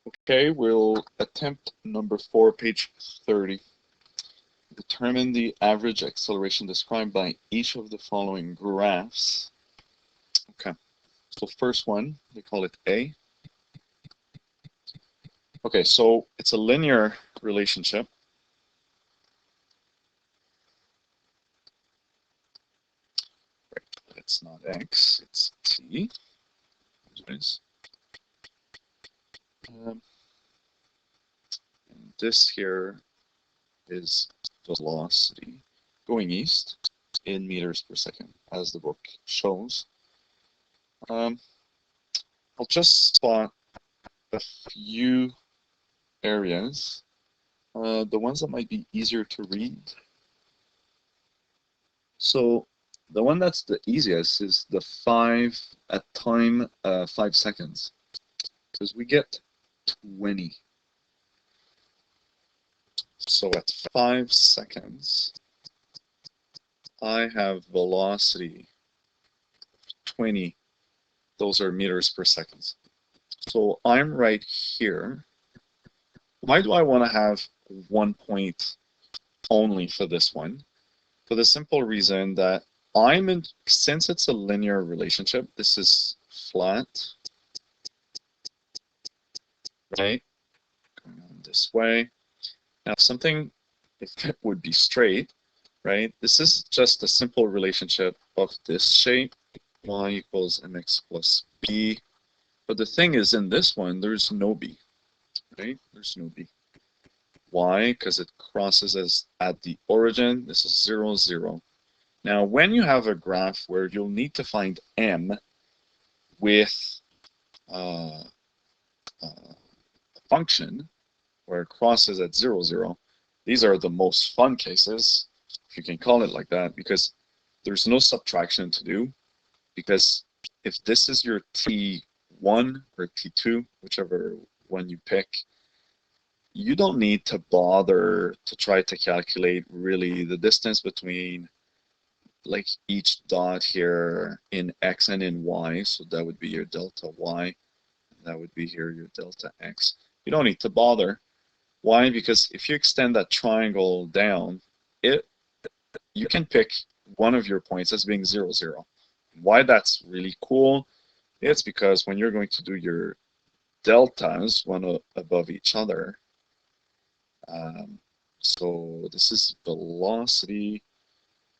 Okay, we'll attempt number 4, page 30. Determine the average acceleration described by each of the following graphs. Okay, so first one, they call it A. Okay, so it's a linear relationship. Right, it's not X, it's T. And this here is velocity going east in meters per second, as the book shows. I'll just spot a few areas, the ones that might be easier to read. So the one that's the easiest is the 5 at time 5 seconds, because we get 20. So at 5 seconds, I have velocity 20. Those are meters per second. So I'm right here. Why do I want to have 1 point only for this one? For the simple reason that since it's a linear relationship, this is flat, right? Going on this way. Now something, if it would be straight, right? This is just a simple relationship of this shape, y equals mx plus b. But the thing is, in this one, there's no b, right? There's no b. Why? Because it crosses as at the origin. This is 0, 0. Now, when you have a graph where you'll need to find m with a function where it crosses at 0, 0, these are the most fun cases, if you can call it like that, because there's no subtraction to do. Because if this is your T1 or T2, whichever one you pick, you don't need to bother to try to calculate really the distance between like each dot here in X and in Y. So that would be your delta Y. That would be here your delta X. You don't need to bother. Why? Because if you extend that triangle down, you can pick one of your points as being 0, 0. Why that's really cool? It's because when you're going to do your deltas, one above each other, so this is velocity.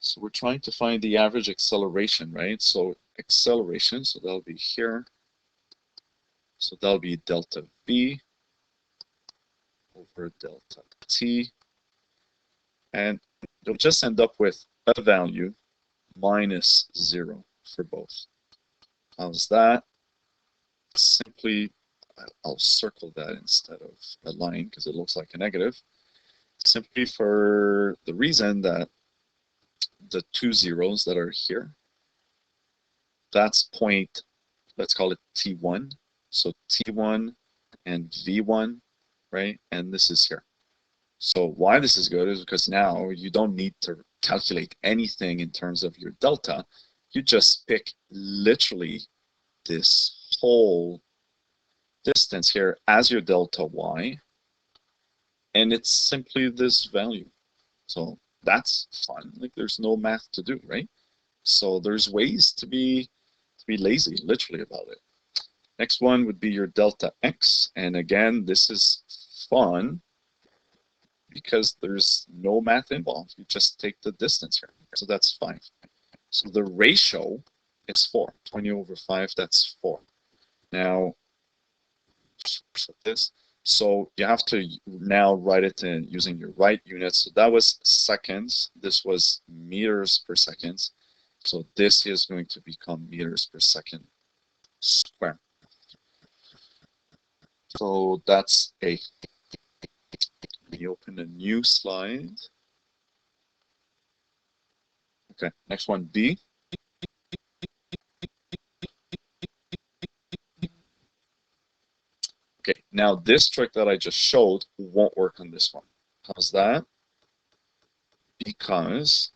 So we're trying to find the average acceleration, right? So acceleration, so that'll be here. So that'll be delta V over delta T. And you'll just end up with a value minus 0 for both. How's that? Simply, I'll circle that instead of a line because it looks like a negative. Simply for the reason that the 2 zeros that are here, that's point, let's call it T1. So T1 and V1, right? And this is here. So why this is good is because now you don't need to calculate anything in terms of your delta. You just pick literally this whole distance here as your delta Y, and it's simply this value. So that's fun. Like there's no math to do, right? So there's ways to be lazy, literally, about it. Next one would be your delta X, and again, this is fun because there's no math involved. You just take the distance here. So that's 5. So the ratio is 4. 20 over 5, that's 4. Now, this. So you have to now write it in using your right units. So that was seconds. This was meters per second. So this is going to become meters per second square. So that's A. Let me open a new slide. Okay, next one, B. Okay, now this trick that I just showed won't work on this one. How's that? Because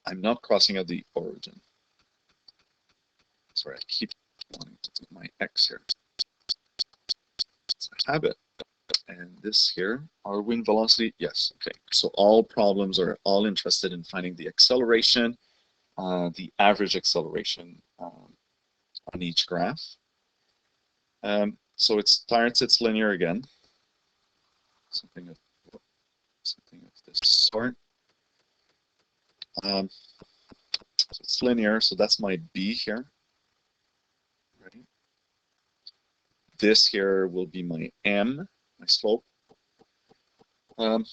I'm not crossing at the origin. Sorry, I keep wanting to do my X here. habit. And this here, our wind velocity, yes, okay. So all problems are all interested in finding the acceleration, the average acceleration on each graph. So it starts its linear again, something of this sort. So it's linear, so that's my B here. Right? This here will be my M, my slope. So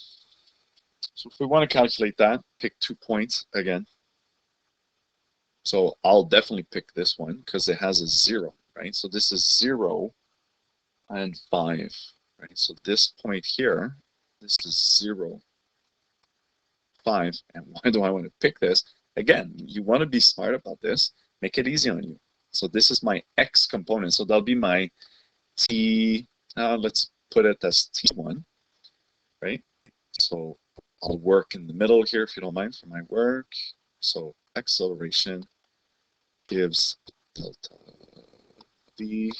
if we want to calculate that, pick 2 points again. So I'll definitely pick this one because it has a 0, right? So this is 0 and 5, right? So this point here, this is 0, 5. And why do I want to pick this? Again, you want to be smart about this. Make it easy on you. So this is my X component. So that'll be my T, let's put it as T1, right? So I'll work in the middle here if you don't mind for my work. So acceleration gives delta V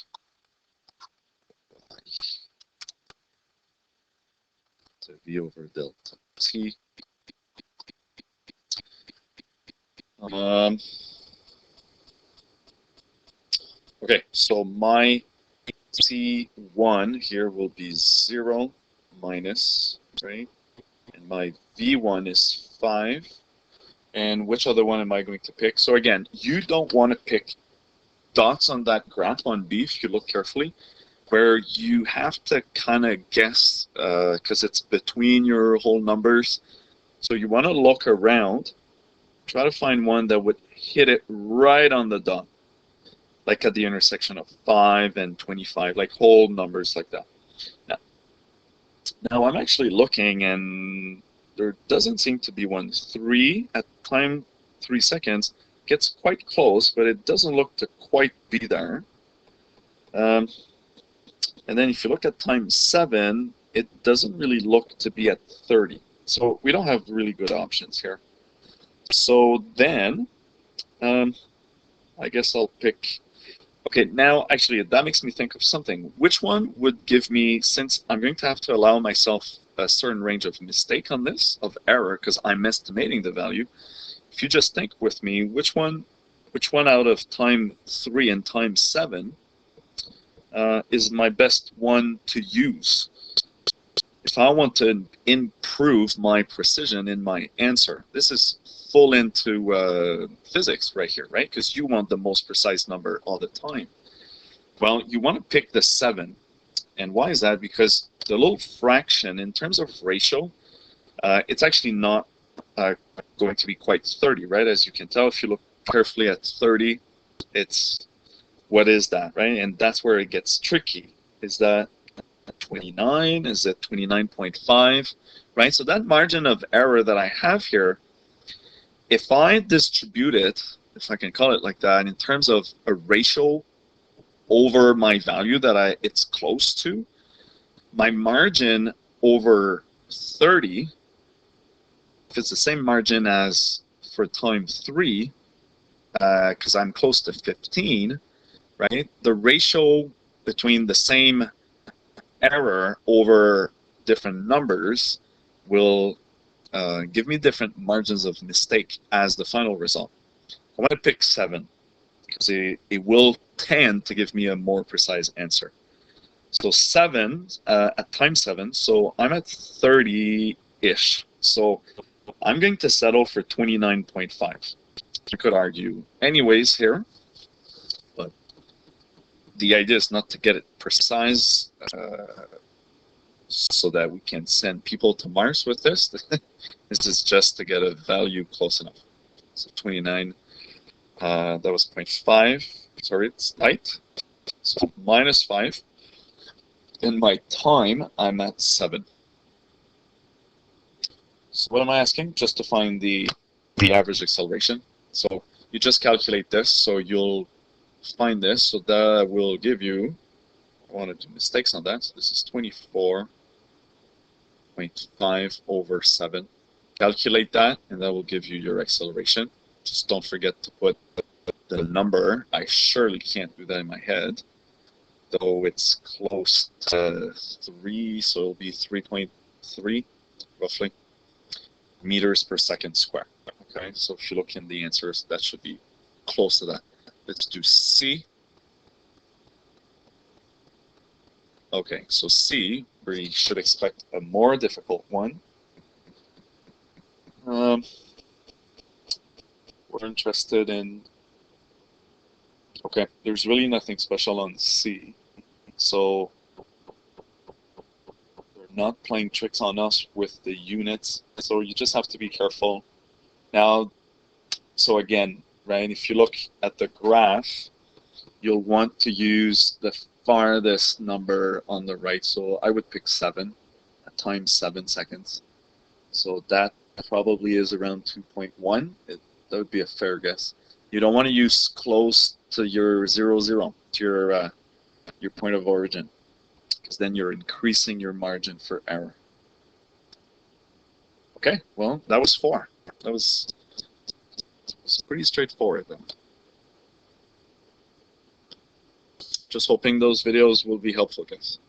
to V over delta T. Okay, so my T1 here will be 0 minus, right? And my V1 is 5. And which other one am I going to pick? So again, you don't want to pick dots on that graph on B if you look carefully, where you have to kind of guess because it's between your whole numbers. So you want to look around, try to find one that would hit it right on the dot, like at the intersection of 5 and 25, like whole numbers like that. Now I'm actually looking, and there doesn't seem to be one. 3 at time 3 seconds gets quite close, but it doesn't look to quite be there. And then if you look at time 7, it doesn't really look to be at 30. So we don't have really good options here. So then, I guess I'll pick. Okay, now actually that makes me think of something. Which one would give me, since I'm going to have to allow myself a certain range of mistake on this, of error, because I'm estimating the value. If you just think with me, which one out of time 3 and time 7 is my best one to use if I want to improve my precision in my answer? This is full into physics right here, right? Because you want the most precise number all the time. Well, you want to pick the 7. And why is that? Because the little fraction, in terms of ratio, it's actually not going to be quite 30, right? As you can tell, if you look carefully at 30, it's, what is that, right? And that's where it gets tricky. Is that 29? Is it 29.5? Right? So that margin of error that I have here, if I distribute it, if I can call it like that, in terms of a ratio over my value that it's close to, my margin over 30, if it's the same margin as for time 3, because I'm close to 15, right? The ratio between the same error over different numbers will give me different margins of mistake as the final result. I want to pick 7 because it will tend to give me a more precise answer. So 7 at time 7, so I'm at 30-ish. So I'm going to settle for 29.5. You could argue anyways here, but the idea is not to get it precise so that we can send people to Mars with this. This is just to get a value close enough. So 29, that was 0.5. Sorry, it's tight. So minus 5. In my time, I'm at 7. So what am I asking? Just to find the average acceleration. So you just calculate this, so you'll find this. So that will give you, I want to do mistakes on that. So this is 24.5 over 7. Calculate that, and that will give you your acceleration. Just don't forget to put the number. I surely can't do that in my head. though it's close to 3, so it'll be 3.3 roughly meters per second square. Okay, so if you look in the answers, that should be close to that. Let's do C. Okay, so C, we should expect a more difficult one. We're interested in, okay, there's really nothing special on C. So they're not playing tricks on us with the units. So you just have to be careful. Now, so again, right, if you look at the graph, you'll want to use the farthest number on the right. So I would pick 7 times 7 seconds. So that probably is around 2.1. That would be a fair guess. You don't want to use close to your 0, 0, to your point of origin, because then you're increasing your margin for error. Okay, well, that was 4. That was pretty straightforward then. Just hoping those videos will be helpful, guys.